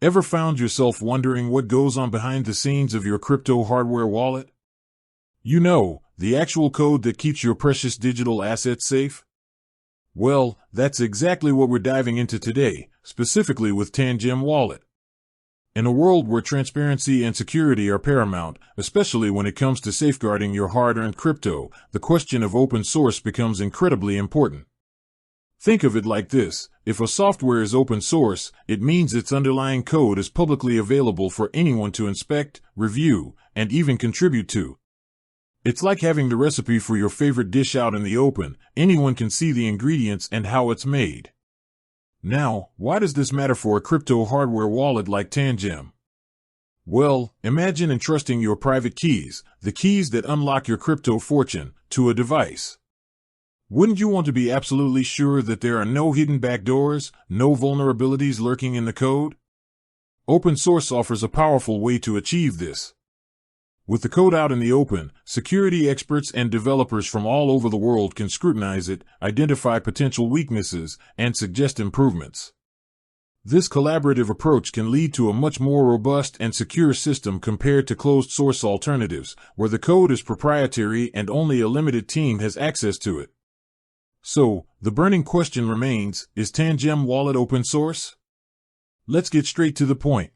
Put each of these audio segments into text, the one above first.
Ever found yourself wondering what goes on behind the scenes of your crypto hardware wallet? You know, the actual code that keeps your precious digital assets safe? Well, that's exactly what we're diving into today, specifically with Tangem Wallet. In a world where transparency and security are paramount, especially when it comes to safeguarding your hard-earned crypto, the question of open source becomes incredibly important. Think of it like this: if a software is open source, it means its underlying code is publicly available for anyone to inspect, review, and even contribute to. It's like having the recipe for your favorite dish out in the open. Anyone can see the ingredients and how it's made. Now, why does this matter for a crypto hardware wallet like Tangem? Well, imagine entrusting your private keys, the keys that unlock your crypto fortune, to a device. Wouldn't you want to be absolutely sure that there are no hidden backdoors, no vulnerabilities lurking in the code? Open source offers a powerful way to achieve this. With the code out in the open, security experts and developers from all over the world can scrutinize it, identify potential weaknesses, and suggest improvements. This collaborative approach can lead to a much more robust and secure system compared to closed-source alternatives, where the code is proprietary and only a limited team has access to it. So, the burning question remains: is Tangem Wallet open source? Let's get straight to the point.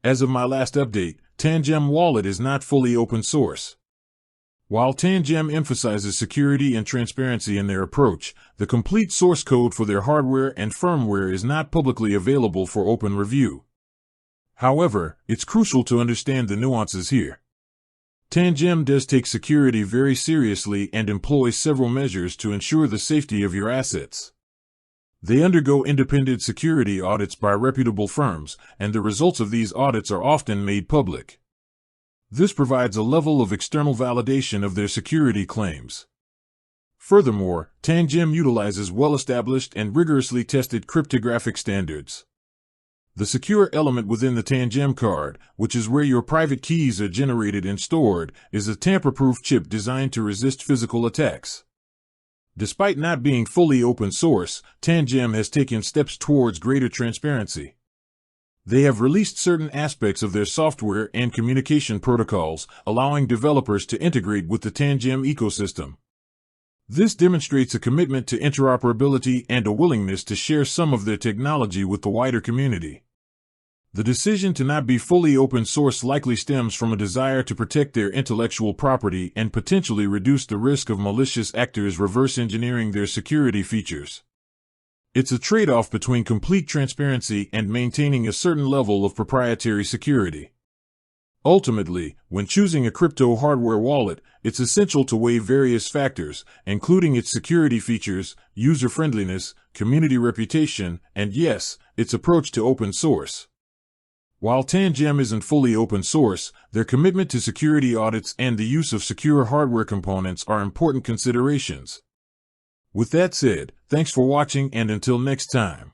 As of my last update, Tangem Wallet is not fully open source. While Tangem emphasizes security and transparency in their approach, the complete source code for their hardware and firmware is not publicly available for open review. However, it's crucial to understand the nuances here. Tangem does take security very seriously and employs several measures to ensure the safety of your assets. They undergo independent security audits by reputable firms, and the results of these audits are often made public. This provides a level of external validation of their security claims. Furthermore, Tangem utilizes well-established and rigorously tested cryptographic standards. The secure element within the Tangem card, which is where your private keys are generated and stored, is a tamper-proof chip designed to resist physical attacks. Despite not being fully open source, Tangem has taken steps towards greater transparency. They have released certain aspects of their software and communication protocols, allowing developers to integrate with the Tangem ecosystem. This demonstrates a commitment to interoperability and a willingness to share some of their technology with the wider community. The decision to not be fully open source likely stems from a desire to protect their intellectual property and potentially reduce the risk of malicious actors reverse engineering their security features. It's a trade-off between complete transparency and maintaining a certain level of proprietary security. Ultimately, when choosing a crypto hardware wallet, it's essential to weigh various factors, including its security features, user-friendliness, community reputation, and yes, its approach to open source. While Tangem isn't fully open source, their commitment to security audits and the use of secure hardware components are important considerations. With that said, thanks for watching, and until next time.